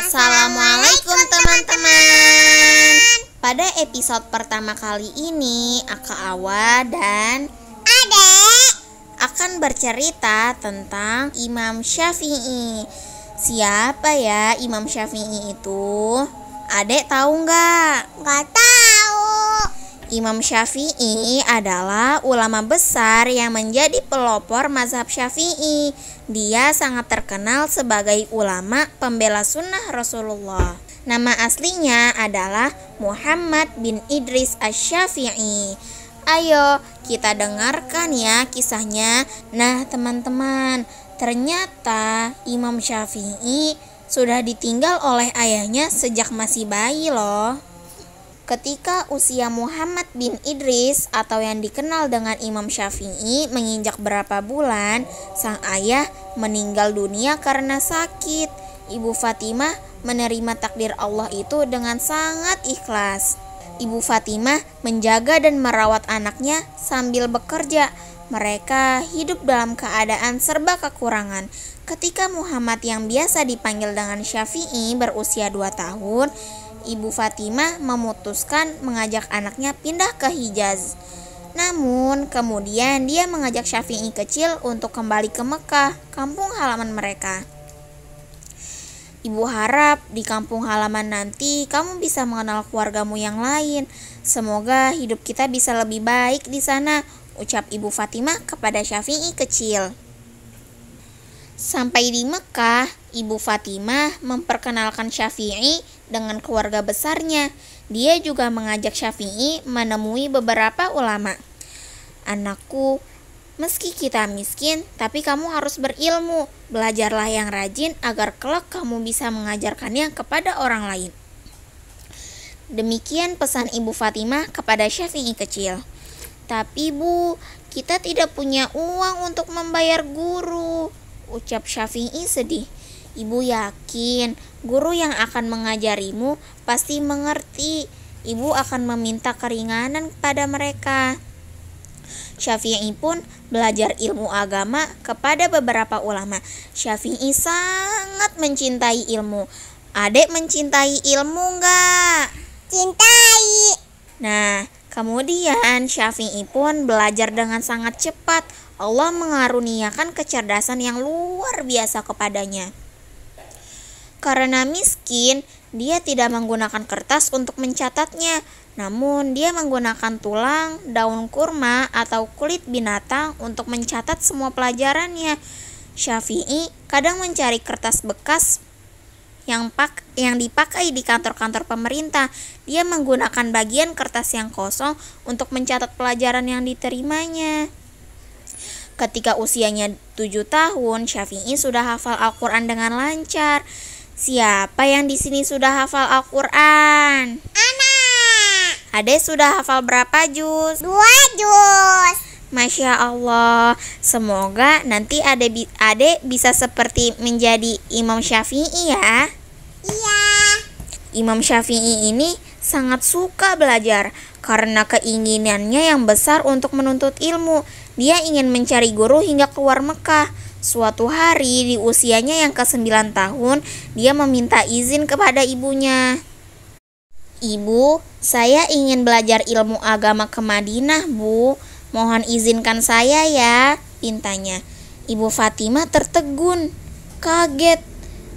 Assalamualaikum teman-teman. Pada episode pertama kali ini, Aka Awa dan Adek akan bercerita tentang Imam Syafi'i. Siapa ya Imam Syafi'i itu? Adek tahu nggak? Gak tahu. Imam Syafi'i adalah ulama besar yang menjadi pelopor mazhab Syafi'i. Dia sangat terkenal sebagai ulama pembela sunnah Rasulullah. Nama aslinya adalah Muhammad bin Idris Asy-Syafi'i. Ayo kita dengarkan ya kisahnya. Nah teman-teman, ternyata Imam Syafi'i sudah ditinggal oleh ayahnya sejak masih bayi loh. Ketika usia Muhammad bin Idris atau yang dikenal dengan Imam Syafi'i menginjak berapa bulan, sang ayah meninggal dunia karena sakit. Ibu Fatimah menerima takdir Allah itu dengan sangat ikhlas. Ibu Fatimah menjaga dan merawat anaknya sambil bekerja. Mereka hidup dalam keadaan serba kekurangan. Ketika Muhammad yang biasa dipanggil dengan Syafi'i berusia 2 tahun, Ibu Fatimah memutuskan mengajak anaknya pindah ke Hijaz. Namun kemudian dia mengajak Syafi'i kecil untuk kembali ke Mekah, kampung halaman mereka. Ibu harap di kampung halaman nanti kamu bisa mengenal keluargamu yang lain. Semoga hidup kita bisa lebih baik di sana, ucap Ibu Fatimah kepada Syafi'i kecil. Sampai di Mekah, Ibu Fatimah memperkenalkan Syafi'i dengan keluarga besarnya. Dia juga mengajak Syafi'i menemui beberapa ulama. Anakku, meski kita miskin, tapi kamu harus berilmu. Belajarlah yang rajin agar kelak kamu bisa mengajarkannya kepada orang lain. Demikian pesan Ibu Fatimah kepada Syafi'i kecil. Tapi Bu, kita tidak punya uang untuk membayar guru, ucap Syafi'i sedih. Ibu yakin guru yang akan mengajarimu pasti mengerti. Ibu akan meminta keringanan kepada mereka. Syafi'i pun belajar ilmu agama kepada beberapa ulama. Syafi'i sangat mencintai ilmu. Adek mencintai ilmu enggak? Cintai. Nah, kemudian Syafi'i pun belajar dengan sangat cepat. Allah mengaruniakan kecerdasan yang luar biasa kepadanya. Karena miskin, dia tidak menggunakan kertas untuk mencatatnya, namun dia menggunakan tulang, daun kurma, atau kulit binatang untuk mencatat semua pelajarannya. Syafi'i kadang mencari kertas bekas yang dipakai di kantor-kantor pemerintah. Dia menggunakan bagian kertas yang kosong untuk mencatat pelajaran yang diterimanya. Ketika usianya 7 tahun, Syafi'i sudah hafal Al-Quran dengan lancar. Siapa yang di sini sudah hafal Al-Quran? Anak. Adek sudah hafal berapa juz? 2 juz. Masya Allah. Semoga nanti adek bisa seperti menjadi Imam Syafi'i ya. Iya. Imam Syafi'i ini sangat suka belajar karena keinginannya yang besar untuk menuntut ilmu. Dia ingin mencari guru hingga keluar Mekah. Suatu hari di usianya yang ke-9 tahun, dia meminta izin kepada ibunya. Ibu, saya ingin belajar ilmu agama ke Madinah, Bu. Mohon izinkan saya ya, pintanya. Ibu Fatimah tertegun, kaget.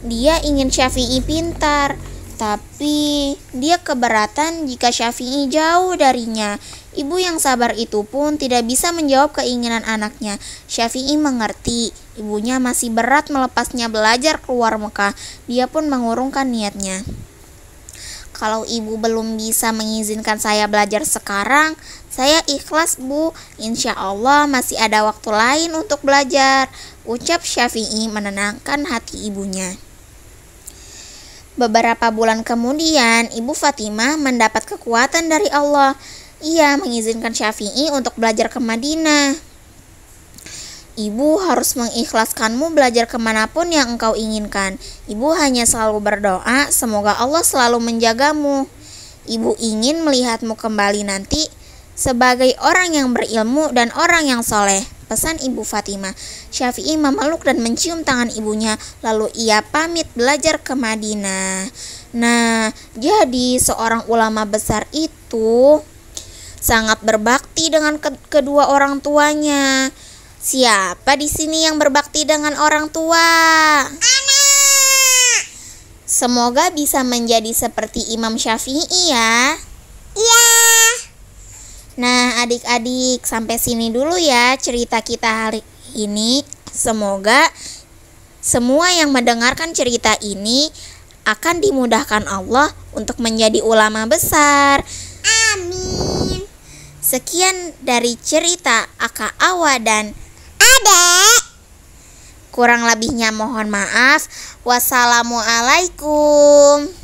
Dia ingin Syafi'i pintar, tapi dia keberatan jika Syafi'i jauh darinya. Ibu yang sabar itu pun tidak bisa menjawab keinginan anaknya. Syafi'i mengerti, ibunya masih berat melepasnya belajar keluar Mekah. Dia pun mengurungkan niatnya. Kalau ibu belum bisa mengizinkan saya belajar sekarang, saya ikhlas Bu. Insya Allah masih ada waktu lain untuk belajar, ucap Syafi'i menenangkan hati ibunya. Beberapa bulan kemudian, Ibu Fatimah mendapat kekuatan dari Allah. Ia mengizinkan Syafi'i untuk belajar ke Madinah. Ibu harus mengikhlaskanmu belajar kemanapun yang engkau inginkan. Ibu hanya selalu berdoa, semoga Allah selalu menjagamu. Ibu ingin melihatmu kembali nanti sebagai orang yang berilmu dan orang yang soleh. pesan Ibu Fatimah. Syafi'i memeluk dan mencium tangan ibunya, lalu ia pamit belajar ke Madinah. Nah, jadi seorang ulama besar itu sangat berbakti dengan kedua orang tuanya. Siapa di sini yang berbakti dengan orang tua? Anak. Semoga bisa menjadi seperti Imam Syafi'i ya. Iya. Nah, adik-adik, sampai sini dulu ya cerita kita hari ini. Semoga semua yang mendengarkan cerita ini akan dimudahkan Allah untuk menjadi ulama besar. Amin. Sekian dari cerita Aka Awa dan Adek. kurang lebihnya mohon maaf. Wassalamualaikum.